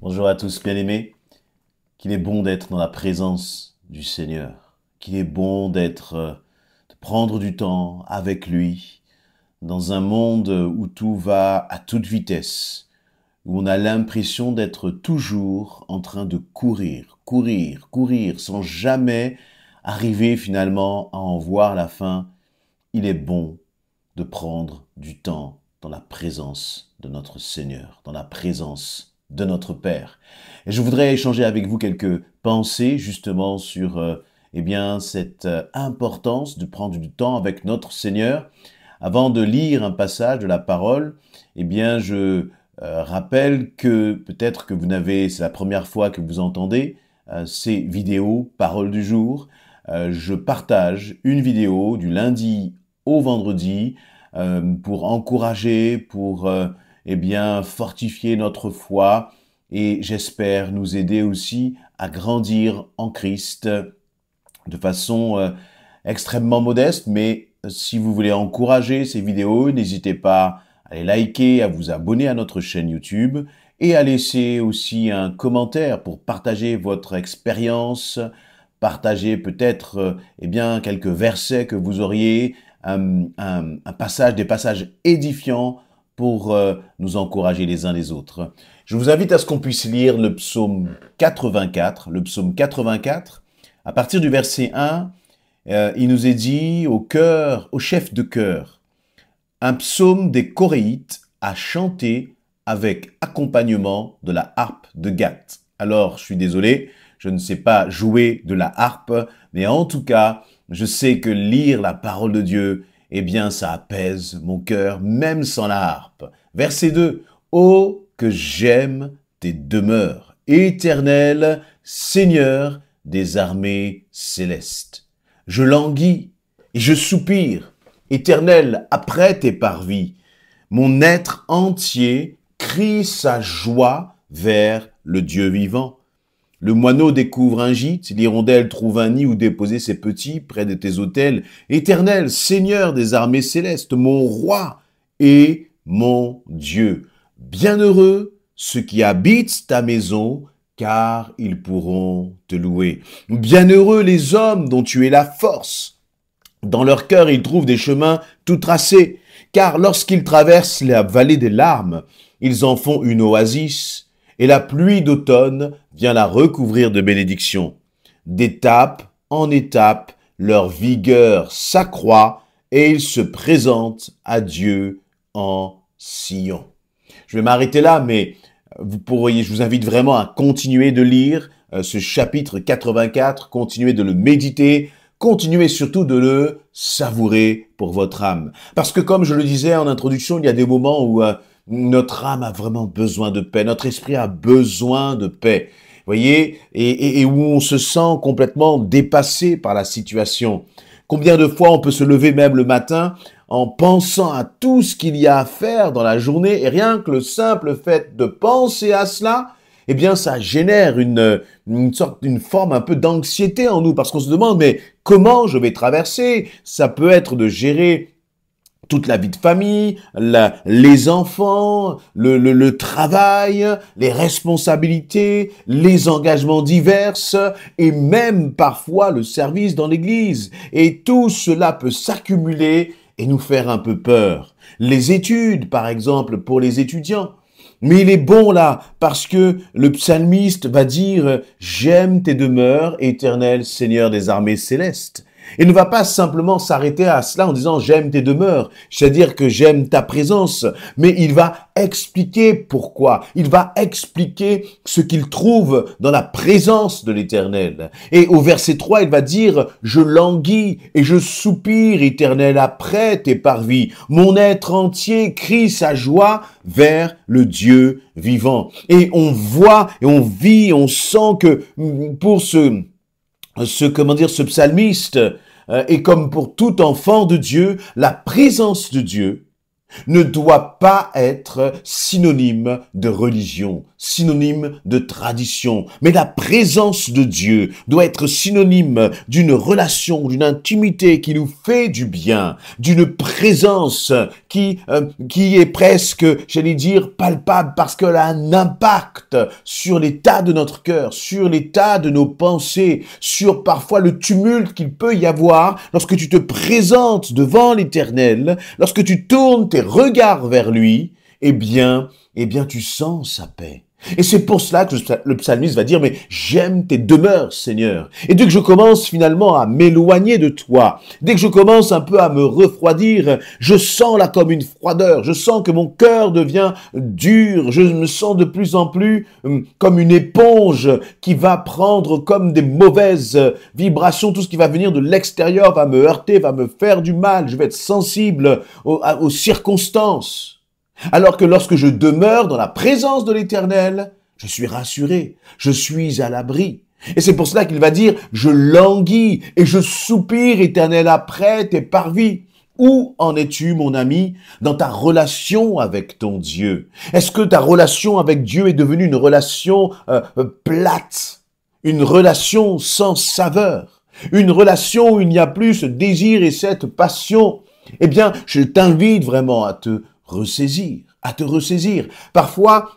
Bonjour à tous, bien-aimés. Qu'il est bon d'être dans la présence du Seigneur. Qu'il est bon de prendre du temps avec lui dans un monde où tout va à toute vitesse, où on a l'impression d'être toujours en train de courir, courir, courir, sans jamais arriver finalement à en voir la fin. Il est bon de prendre du temps dans la présence de notre Seigneur, dans la présence de notre Père. Et je voudrais échanger avec vous quelques pensées justement sur cette importance de prendre du temps avec notre Seigneur. Avant de lire un passage de la parole, je rappelle que peut-être que c'est la première fois que vous entendez ces vidéos Paroles du jour. Je partage une vidéo du lundi au vendredi pour encourager, pour fortifier notre foi et j'espère nous aider aussi à grandir en Christ de façon extrêmement modeste. Mais si vous voulez encourager ces vidéos, n'hésitez pas à les liker, à vous abonner à notre chaîne YouTube et à laisser aussi un commentaire pour partager votre expérience, partager peut-être quelques versets que vous auriez, des passages édifiants pour nous encourager les uns les autres. Je vous invite à ce qu'on puisse lire le psaume 84. Le psaume 84, à partir du verset 1, il nous est dit au chef de chœur, un psaume des Coréites à chanter avec accompagnement de la harpe de Gath. Alors, je suis désolé, je ne sais pas jouer de la harpe, mais en tout cas, je sais que lire la parole de Dieu, ça apaise mon cœur, même sans la harpe. Verset 2. Oh, que j'aime tes demeures, Éternel, Seigneur des armées célestes. Je languis et je soupire, Éternel, après tes parvis. Mon être entier crie sa joie vers le Dieu vivant. Le moineau découvre un gîte, l'hirondelle trouve un nid où déposer ses petits près de tes autels. Éternel, Seigneur des armées célestes, mon roi et mon Dieu. Bienheureux ceux qui habitent ta maison, car ils pourront te louer. Bienheureux les hommes dont tu es la force. Dans leur cœur, ils trouvent des chemins tout tracés, car lorsqu'ils traversent la vallée des larmes, ils en font une oasis. Et la pluie d'automne vient la recouvrir de bénédictions. D'étape en étape, leur vigueur s'accroît et ils se présentent à Dieu en Sion. Je vais m'arrêter là, mais je vous invite vraiment à continuer de lire ce chapitre 84, continuer de le méditer, continuez surtout de le savourer pour votre âme. Parce que comme je le disais en introduction, il y a des moments où notre âme a vraiment besoin de paix, notre esprit a besoin de paix, voyez, et où on se sent complètement dépassé par la situation. Combien de fois on peut se lever même le matin en pensant à tout ce qu'il y a à faire dans la journée, et rien que le simple fait de penser à cela, ça génère une forme un peu d'anxiété en nous, parce qu'on se demande, mais comment je vais traverser? Ça peut être de gérer toute la vie de famille, les enfants, le travail, les responsabilités, les engagements divers et même parfois le service dans l'église. Et tout cela peut s'accumuler et nous faire un peu peur. Les études, par exemple, pour les étudiants. Mais il est bon là, parce que le psalmiste va dire « J'aime tes demeures, Éternel Seigneur des armées célestes ». Il ne va pas simplement s'arrêter à cela en disant « j'aime tes demeures », c'est-à-dire que j'aime ta présence, mais il va expliquer pourquoi. Il va expliquer ce qu'il trouve dans la présence de l'Éternel. Et au verset 3, il va dire « je languis et je soupire, Éternel, après tes parvis. Mon être entier crie sa joie vers le Dieu vivant. » Et on voit, et on vit, on sent que pour ce psalmiste, et comme pour tout enfant de Dieu, la présence de Dieu ne doit pas être synonyme de religion, synonyme de tradition, mais la présence de Dieu doit être synonyme d'une relation, d'une intimité qui nous fait du bien, d'une présence qui est presque, j'allais dire, palpable parce qu'elle a un impact sur l'état de notre cœur, sur l'état de nos pensées, sur parfois le tumulte qu'il peut y avoir lorsque tu te présentes devant l'Éternel, lorsque tu tournes tes regards vers lui, eh bien, tu sens sa paix. Et c'est pour cela que le psalmiste va dire, mais j'aime tes demeures, Seigneur. Et dès que je commence finalement à m'éloigner de toi, dès que je commence un peu à me refroidir, je sens là comme une froideur, je sens que mon cœur devient dur, je me sens de plus en plus comme une éponge qui va prendre comme des mauvaises vibrations, tout ce qui va venir de l'extérieur va me heurter, va me faire du mal, je vais être sensible aux circonstances. Alors que lorsque je demeure dans la présence de l'Éternel, je suis rassuré, je suis à l'abri. Et c'est pour cela qu'il va dire, je languis et je soupire, Éternel, après tes parvis. Où en es-tu, mon ami, dans ta relation avec ton Dieu? Est-ce que ta relation avec Dieu est devenue une relation plate, une relation sans saveur, une relation où il n'y a plus ce désir et cette passion? Eh bien, je t'invite vraiment à te ressaisir. Parfois,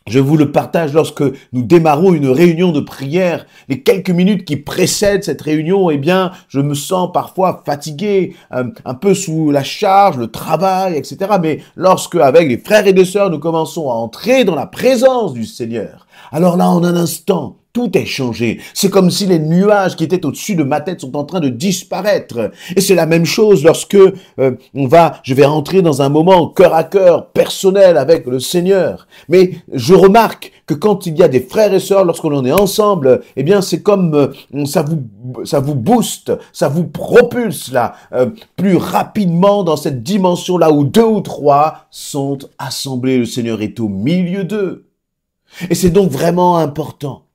je vous le partage lorsque nous démarrons une réunion de prière, les quelques minutes qui précèdent cette réunion, eh bien, je me sens parfois fatigué, un peu sous la charge, le travail, etc. Mais lorsque, avec les frères et les sœurs, nous commençons à entrer dans la présence du Seigneur, alors là, en un instant, tout est changé. C'est comme si les nuages qui étaient au-dessus de ma tête sont en train de disparaître. Et c'est la même chose lorsque je vais entrer dans un moment cœur à cœur, personnel avec le Seigneur. Mais je remarque que quand il y a des frères et sœurs, lorsqu'on en est ensemble, eh bien c'est comme ça vous booste, ça vous propulse là plus rapidement dans cette dimension là où 2 ou 3 sont assemblés. Le Seigneur est au milieu d'eux. Et c'est donc vraiment important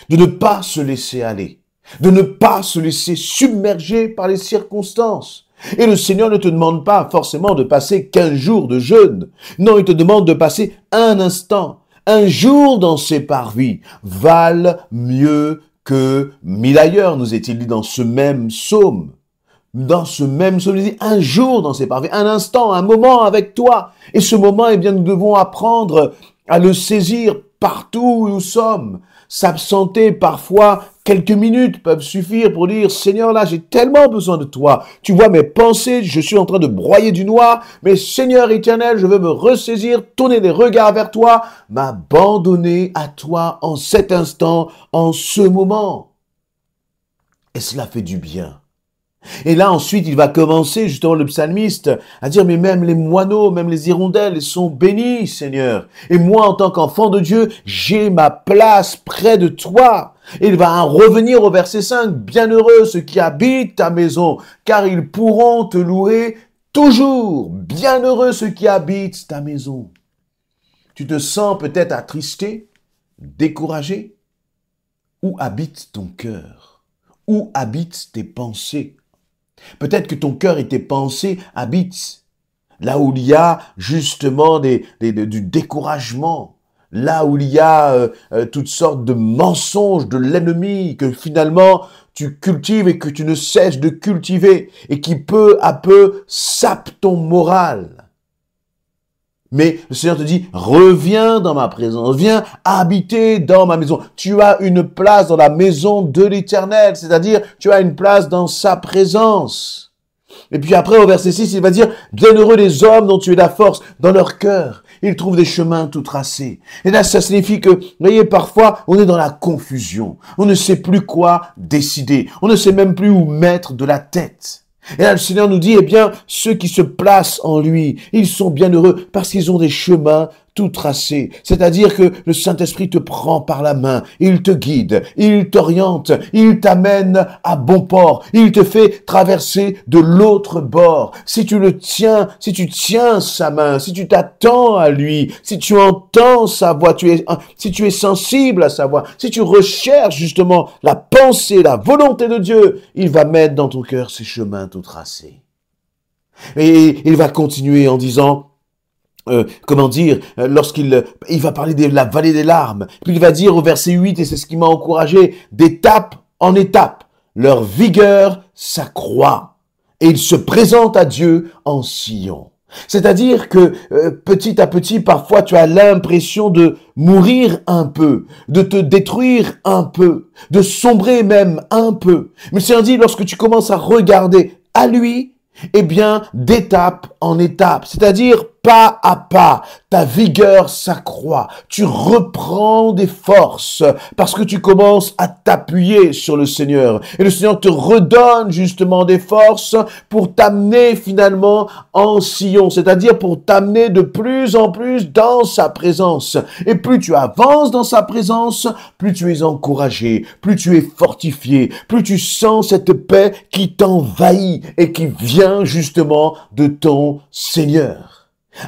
de ne pas se laisser aller, de ne pas se laisser submerger par les circonstances. Et le Seigneur ne te demande pas forcément de passer 15 jours de jeûne. Non, il te demande de passer un instant, un jour dans ses parvis, valent mieux que 1000 ailleurs, nous est-il dit dans ce même psaume. Dans ce même psaume, il dit un jour dans ses parvis, un instant, un moment avec toi. Et ce moment, eh bien, nous devons apprendre à le saisir partout où nous sommes. S'absenter parfois, quelques minutes peuvent suffire pour dire « Seigneur, là, j'ai tellement besoin de toi. Tu vois mes pensées, je suis en train de broyer du noir, mais Seigneur éternel, je veux me ressaisir, tourner les regards vers toi, m'abandonner à toi en cet instant, en ce moment. » Et cela fait du bien. Et là, ensuite, il va commencer, justement, le psalmiste, à dire, mais même les moineaux, même les hirondelles sont bénis, Seigneur. Et moi, en tant qu'enfant de Dieu, j'ai ma place près de toi. Et il va en revenir au verset 5, bienheureux ceux qui habitent ta maison, car ils pourront te louer toujours. Bienheureux ceux qui habitent ta maison. Tu te sens peut-être attristé, découragé? Où habite ton cœur? Où habitent tes pensées? Peut-être que ton cœur et tes pensées habitent là où il y a justement du découragement, là où il y a toutes sortes de mensonges de l'ennemi que finalement tu cultives et que tu ne cesses de cultiver et qui peu à peu sape ton moral. Mais le Seigneur te dit, reviens dans ma présence, viens habiter dans ma maison. Tu as une place dans la maison de l'Éternel, c'est-à-dire tu as une place dans sa présence. Et puis après, au verset 6, il va dire, bienheureux les hommes dont tu es la force, dans leur cœur, ils trouvent des chemins tout tracés. Et là, ça signifie que, vous voyez, parfois, on est dans la confusion. On ne sait plus quoi décider. On ne sait même plus où mettre de la tête. Et là, le Seigneur nous dit, eh bien, ceux qui se placent en lui, ils sont bienheureux parce qu'ils ont des chemins tout tracés. C'est-à-dire que le Saint-Esprit te prend par la main, il te guide, il t'oriente, il t'amène à bon port, il te fait traverser de l'autre bord. Si tu le tiens, si tu tiens sa main, si tu t'attends à lui, si tu entends sa voix, si tu es sensible à sa voix, si tu recherches justement la pensée, la volonté de Dieu, il va mettre dans ton cœur ces chemins tout tracés. Et il va continuer en disant, lorsqu'il va parler de la vallée des larmes, puis il va dire au verset 8, et c'est ce qui m'a encouragé, d'étape en étape, leur vigueur s'accroît, et ils se présentent à Dieu en Sion. C'est-à-dire que petit à petit, parfois, tu as l'impression de mourir un peu, de te détruire un peu, de sombrer même un peu. Mais le Seigneur dit, lorsque tu commences à regarder à lui, eh bien, d'étape en étape, c'est-à-dire pas à pas, ta vigueur s'accroît, tu reprends des forces parce que tu commences à t'appuyer sur le Seigneur. Et le Seigneur te redonne justement des forces pour t'amener finalement en sillon, c'est-à-dire pour t'amener de plus en plus dans sa présence. Et plus tu avances dans sa présence, plus tu es encouragé, plus tu es fortifié, plus tu sens cette paix qui t'envahit et qui vient justement de ton Seigneur.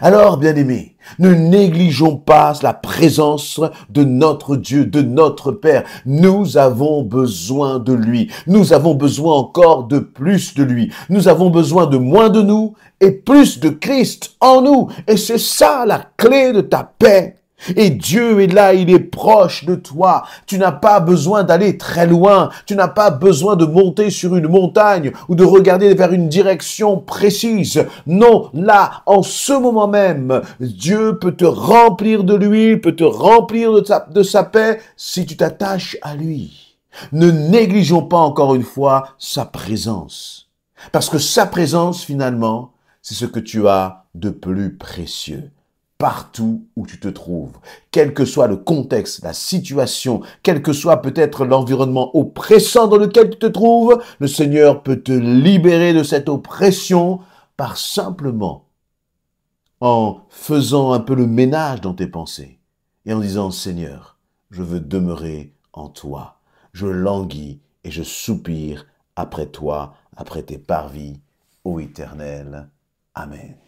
Alors, bien-aimés, ne négligeons pas la présence de notre Dieu, de notre Père. Nous avons besoin de lui. Nous avons besoin encore de plus de lui. Nous avons besoin de moins de nous et plus de Christ en nous. Et c'est ça la clé de ta paix. Et Dieu est là, il est proche de toi. Tu n'as pas besoin d'aller très loin. Tu n'as pas besoin de monter sur une montagne ou de regarder vers une direction précise. Non, là, en ce moment même, Dieu peut te remplir de lui, peut te remplir de sa paix si tu t'attaches à lui. Ne négligeons pas encore une fois sa présence. Parce que sa présence, finalement, c'est ce que tu as de plus précieux. Partout où tu te trouves, quel que soit le contexte, la situation, quel que soit peut-être l'environnement oppressant dans lequel tu te trouves, le Seigneur peut te libérer de cette oppression par simplement en faisant un peu le ménage dans tes pensées et en disant, Seigneur, je veux demeurer en toi. Je languis et je soupire après toi, après tes parvis, ô Éternel. Amen.